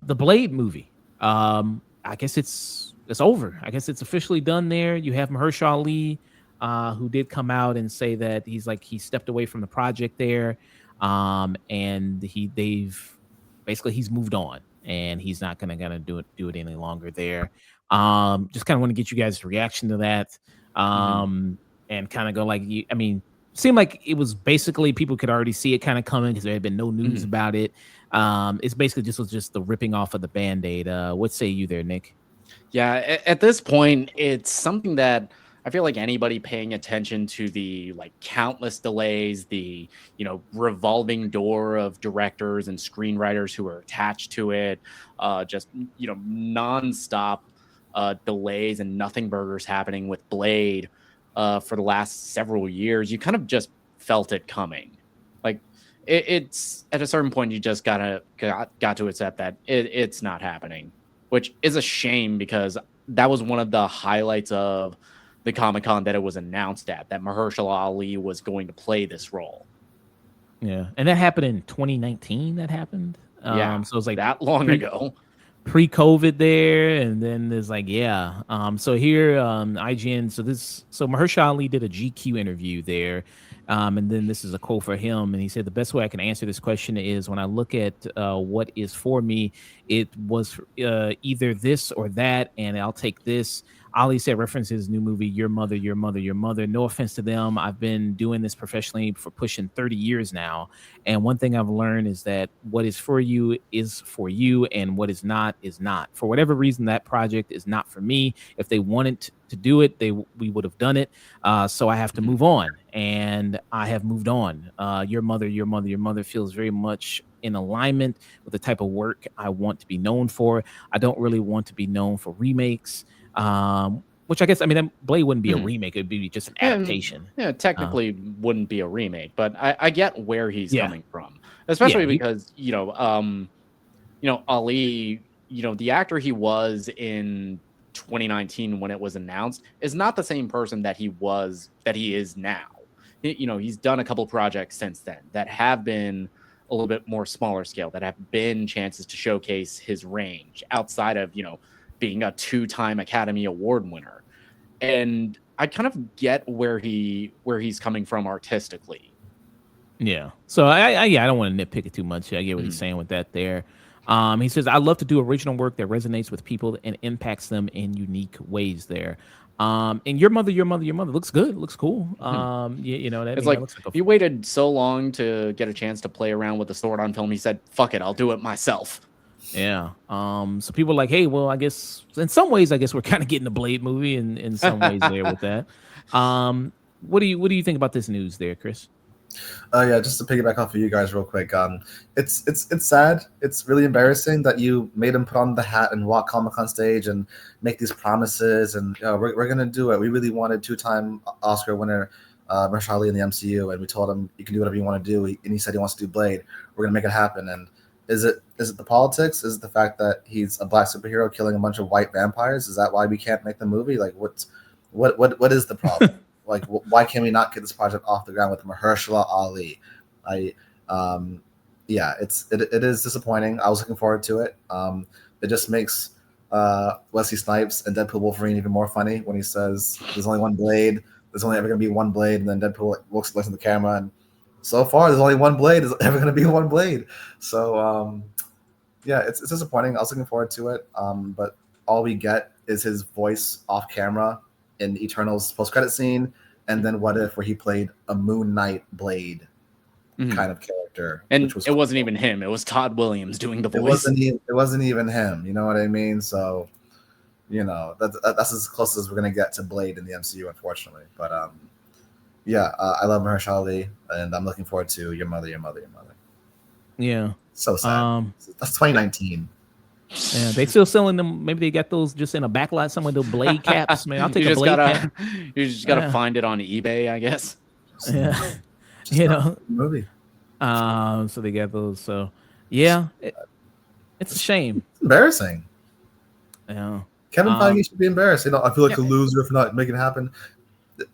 The Blade movie. I guess it's over. I guess it's officially done there. You have Mahershala Ali, who did come out and say that he stepped away from the project there. And he's moved on and he's not gonna do it any longer there. Just kind of want to get you guys' reaction to that. And kind of go seemed like it was basically people could already see it kind of coming because there had been no news about it. It's basically just the ripping off of the Band-Aid. What say you there, Nick? Yeah, at this point, it's something that I feel like anybody paying attention to the countless delays, the revolving door of directors and screenwriters who are attached to it, just nonstop delays and nothing burgers happening with Blade for the last several years. You kind of just felt it coming. It's at a certain point you just got to accept that it's not happening, which is a shame because that was one of the highlights of the Comic-Con that it was announced at, that Mahershala Ali was going to play this role. Yeah, and that happened in 2019. That happened. So it was that long ago. Pre-COVID there, and then there's so here IGN, so Mahershala Ali did a GQ interview there, and then this is a quote for him, and he said the best way I can answer this question is when I look at what is for me, it was either this or that, and I'll take this. Ali said, references his new movie, Your Mother, Your Mother, Your Mother. No offense to them. I've been doing this professionally for pushing 30 years now. And one thing I've learned is that what is for you, and what is not, is not. For whatever reason, that project is not for me. If they wanted to do it, we would have done it. So I have to move on. And I have moved on. Your Mother, Your Mother, Your Mother feels very much in alignment with the type of work I want to be known for. I don't really want to be known for remakes. Which I guess, Blade wouldn't be a remake; it'd be just an adaptation. Yeah, technically wouldn't be a remake, but I get where he's coming from, especially because Ali, the actor he was in 2019 when it was announced is not the same person that he is now. He's done a couple projects since then that have been a little bit more smaller scale, that have been chances to showcase his range outside of being a 2-time Academy Award winner. And I kind of get where he's coming from artistically. Yeah. So I don't want to nitpick it too much. I get what he's saying with that there. He says, I love to do original work that resonates with people and impacts them in unique ways there. And Your Mother, Your Mother, Your Mother looks good. Looks cool. It's he waited so long to get a chance to play around with the sword on film. He said, fuck it, I'll do it myself. Yeah. So people are like, hey, well, I guess in some ways, we're kind of getting the Blade movie in some ways there with that. What do you think about this news there, Chris? Yeah, just to piggyback off of you guys real quick. It's sad. It's really embarrassing that you made him put on the hat and walk Comic-Con stage and make these promises and we're gonna do it. We really wanted 2-time Oscar winner Mahershala Ali in the MCU, and we told him you can do whatever you want to do, and he said he wants to do Blade. We're gonna make it happen. And is it the politics? Is it the fact that he's a black superhero killing a bunch of white vampires? Is that why we can't make the movie? What is the problem? Why can we not get this project off the ground with Mahershala Ali? It is disappointing. I was looking forward to it. It just makes Wesley Snipes and Deadpool Wolverine even more funny when he says there's only one Blade. There's only ever going to be one Blade, and then Deadpool looks at the camera and so far, there's only one Blade. There's ever going to be one Blade. So, it's disappointing. I was looking forward to it. But all we get is his voice off camera in Eternal's post-credit scene. And then What If, where he played a Moon Knight Blade kind of character. And it wasn't even him. It was Todd Williams doing the voice. It wasn't even him. You know what I mean? So, that's as close as we're going to get to Blade in the MCU, unfortunately. But, I love Mahershala Ali, and I'm looking forward to Your Mother, Your Mother, Your Mother. Yeah. So sad. That's 2019. Yeah, they still selling them. Maybe they got those just in a backlot somewhere, the Blade caps. Man, I'll take a Blade cap. You just gotta find it on eBay, I guess. Yeah. Movie. So they got those. So, yeah. It's a shame. It's embarrassing. Yeah. Kevin Feige should be embarrassed. I feel like a Yeah. loser for not making it happen.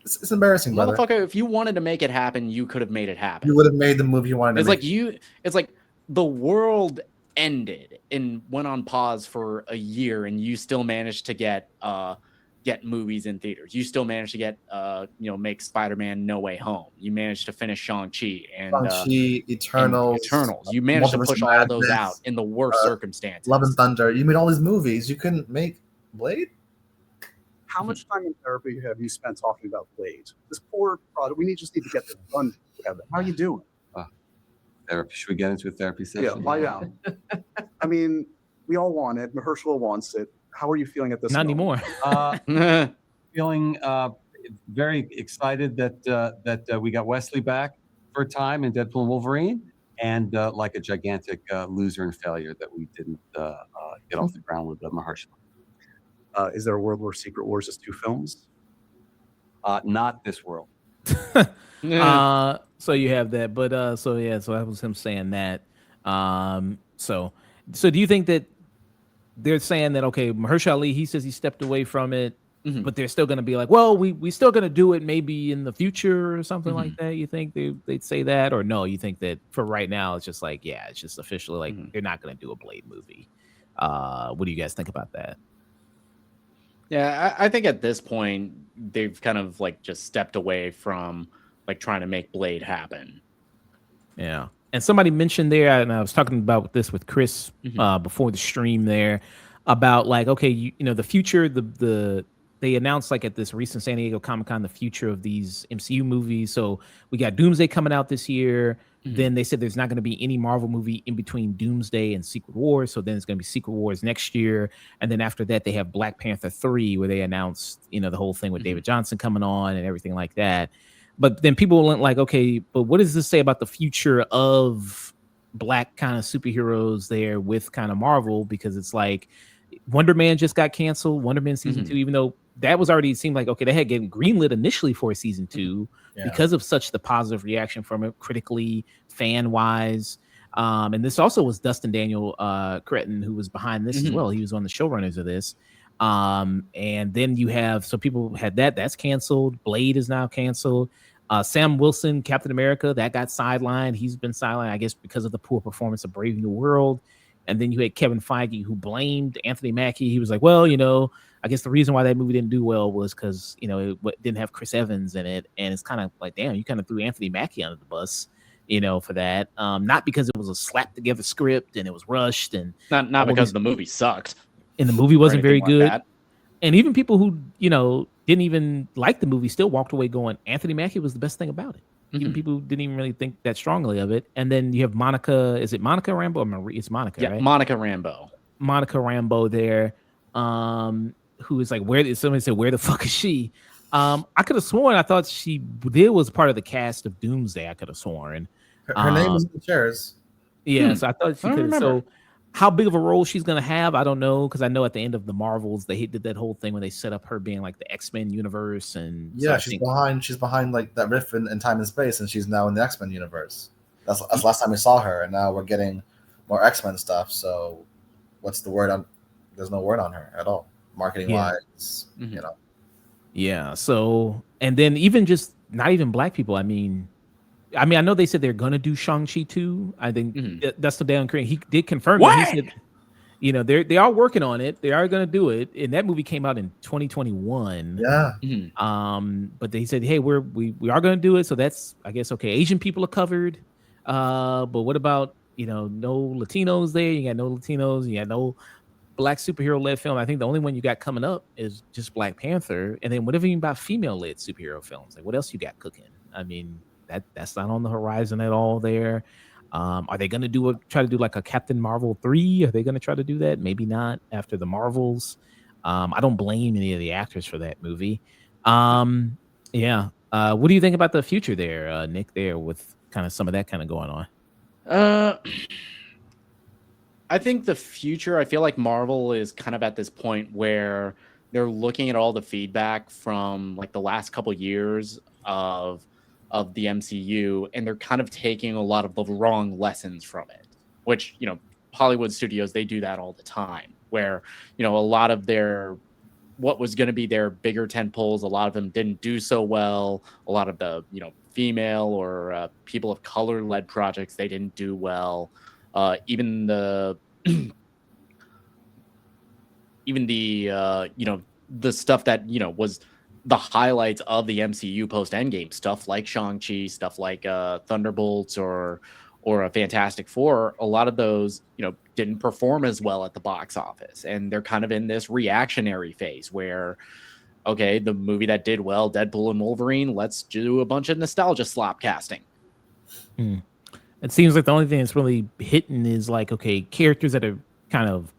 It's embarrassing, brother. Motherfucker, if you wanted to make it happen, you could have made it happen. You would have made the movie you wanted to It's make. it's like the world ended and went on pause for a year, and you still managed to get movies in theaters. You still managed to get make Spider-Man No Way Home. You managed to finish Shang-Chi and Shang-Chi, Eternals. You managed to Multiverse push of all those Madness, out in the worst circumstances. Love and Thunder. You made all these movies. You couldn't make Blade? How much time in therapy have you spent talking about Blade? This poor product. We just need to get this done together. How are you doing? Therapy. Should we get into a therapy session? Yeah. I mean, we all want it. Mahershala wants it. How are you feeling at this Not moment? anymore. Feeling very excited that we got Wesley back for a time in Deadpool and Wolverine, and like a gigantic loser and failure that we didn't get off the ground with Mahershala. Is there a world where Secret Wars is 2 films? Not this world. So you have that, but so that was him saying that. So do you think that they're saying that Mahershala Ali, he says he stepped away from it, but they're still going to be like, well, we still going to do it maybe in the future or something like that? You think they'd say that, or no? You think that for right now it's just like, yeah, it's just officially like they're not going to do a Blade movie? What do you guys think about that? Yeah, I think at this point they've kind of like just stepped away from like trying to make Blade happen. Yeah. And somebody mentioned there, and I was talking about this with Chris before the stream there, about like, okay, the future, they announced like at this recent San Diego Comic-Con the future of these MCU movies. So we got Doomsday coming out this year. Then they said there's not going to be any Marvel movie in between Doomsday and Secret Wars. So then it's going to be Secret Wars next year. And then after that, they have Black Panther 3, where they announced, the whole thing with David Johnson coming on and everything like that. But then people went like, okay, but what does this say about the future of Black kind of superheroes there with kind of Marvel? Because it's like Wonder Man just got canceled, Wonder Man season 2, even though that was already seemed like, okay, they had getting greenlit initially for season 2 because of such the positive reaction from it, critically, fan wise. And this also was Dustin Daniel Cretton, who was behind this as well. He was one of the showrunners of this. And then you have, so people had that's canceled. Blade is now canceled. Sam Wilson, Captain America, that got sidelined. He's been sidelined, I guess, because of the poor performance of Brave New World. And then you had Kevin Feige, who blamed Anthony Mackie. He was like, well, I guess the reason why that movie didn't do well was because, it didn't have Chris Evans in it. And it's kind of like, damn, you kind of threw Anthony Mackie under the bus, for that. Not because it was a slap together script and it was rushed, and not because the movie sucked. And the movie wasn't very good. That. And even people who, didn't even like the movie still walked away going, Anthony Mackie was the best thing about it. Even people who didn't even really think that strongly of it. And then you have Monica, is it Monica Rambeau or Marie? It's Monica, right? Monica Rambeau. Monica Rambeau there, who is like, somebody said, where the fuck is she? I could have sworn, I thought she was part of the cast of Doomsday. I could have sworn. Her name was in the chairs. Yeah, so I thought she could. So how big of a role she's gonna have, I don't know, because I know at the end of the Marvels they did that whole thing when they set up her being like the X-Men universe, and she's behind like that rift in time and space, and she's now in the X-Men universe. That's last time we saw her, and now we're getting more X-Men stuff. So what's the word on? There's no word on her at all, marketing wise. Yeah. So, and then even just not even Black people. I mean, I know they said they're gonna do Shang-Chi 2. I think that's the Dan Crane. He did confirm that. He said, they are working on it. They are gonna do it. And that movie came out in 2021. Yeah. But they said, hey, we are gonna do it. So that's, I guess, okay. Asian people are covered. But what about no Latinos there? You got no Latinos. You got no Black superhero-led film. I think the only one you got coming up is just Black Panther. And then whatever you about female-led superhero films, like what else you got cooking? I mean, that's not on the horizon at all there. Are they going to try to do like a Captain Marvel 3? Are they going to try to do that? Maybe not after the Marvels. I don't blame any of the actors for that movie. What do you think about the future there, Nick, there with kind of some of that kind of going on? I think the future, I feel like Marvel is kind of at this point where they're looking at all the feedback from like the last couple years of the MCU, and they're kind of taking a lot of the wrong lessons from it, which, Hollywood studios, they do that all the time, where, you know, a lot of their what was going to be their bigger tent poles, a lot of them didn't do so well. A lot of the, you know, female or people of color led projects, they didn't do well. Even the you know, the stuff that, you know, was the highlights of the MCU post Endgame, stuff like Shang-Chi, stuff like Thunderbolts or a Fantastic Four, a lot of those, you know, didn't perform as well at the box office, and they're kind of in this reactionary phase where, okay, the movie that did well, Deadpool and Wolverine, let's do a bunch of nostalgia slop casting. It seems like the only thing that's really hitting is like, okay, characters that are kind of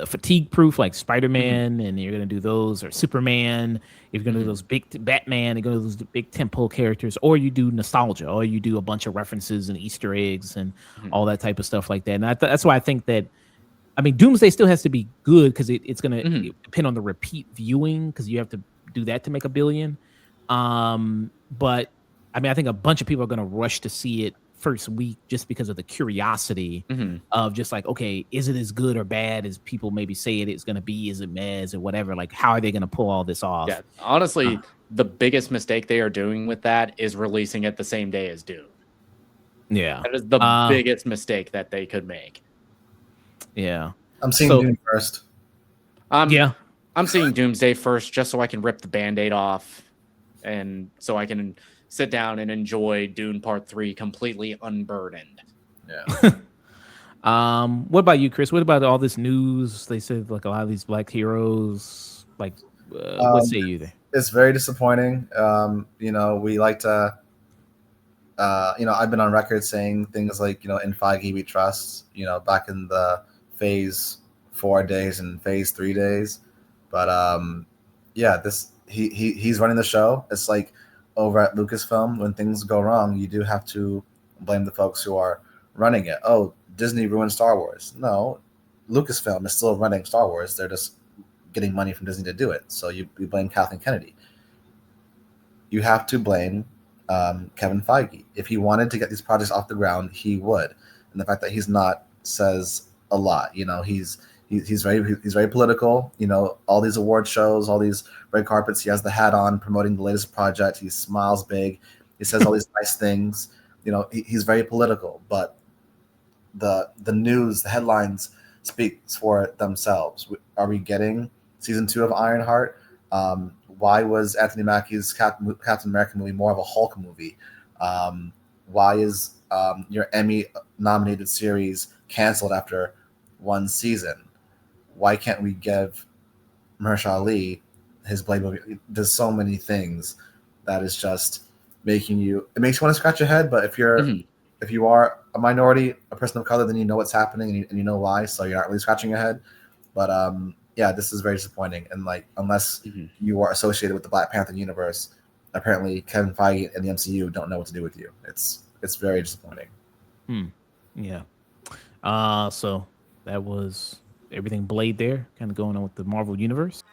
fatigue proof, like Spider-Man, and you're gonna do those, or Superman. If you're gonna do those big Batman, you're gonna do those big tentpole characters, or you do nostalgia, or you do a bunch of references and Easter eggs and all that type of stuff like that. And that's why I think that, I mean, Doomsday still has to be good because it's gonna depend on the repeat viewing, because you have to do that to make $1 billion. But I mean, I think a bunch of people are gonna rush to see it first week just because of the curiosity of just like, okay, is it as good or bad as people maybe say it's going to be? Is it mez or whatever? Like, how are they going to pull all this off? Yeah, honestly, the biggest mistake they are doing with that is releasing it the same day as Doom. Yeah, that is the biggest mistake that they could make. Yeah, I'm seeing Doom first. I'm seeing Doomsday first, just so I can rip the Band-Aid off, and so I can sit down and enjoy Dune Part 3 completely unburdened. Yeah. What about you, Chris? What about all this news? They said like a lot of these black heroes. Like, what say you there? It's very disappointing. You know, we like to. You know, I've been on record saying things like, you know, in Feige we trust. You know, back in the Phase 4 days and Phase 3 days, but yeah, he's running the show. It's like over at Lucasfilm, when things go wrong, you do have to blame the folks who are running it. Oh, Disney ruined Star Wars. No, Lucasfilm is still running Star Wars. They're just getting money from Disney to do it. So you blame Kathleen Kennedy. You have to blame Kevin Feige. If he wanted to get these projects off the ground, he would. And the fact that he's not says a lot. You know, he's very political. You know, all these award shows, all these red carpets, he has the hat on promoting the latest project. He smiles big. He says all these nice things. You know, he's very political, but the news, the headlines speaks for themselves. Are we getting season 2 of Ironheart? Why was Anthony Mackie's Captain America movie more of a Hulk movie? Why is your Emmy nominated series canceled after one season? Why can't we give Mahershala Ali his Blade movie? There's so many things that is just making you. It makes you want to scratch your head. But if you're if you are a minority, a person of color, then you know what's happening and you know why. So you're not really scratching your head. But yeah, this is very disappointing. And like, unless you are associated with the Black Panther universe, apparently Kevin Feige and the MCU don't know what to do with you. It's very disappointing. Yeah. So that was everything Blade there, kind of going on with the Marvel universe.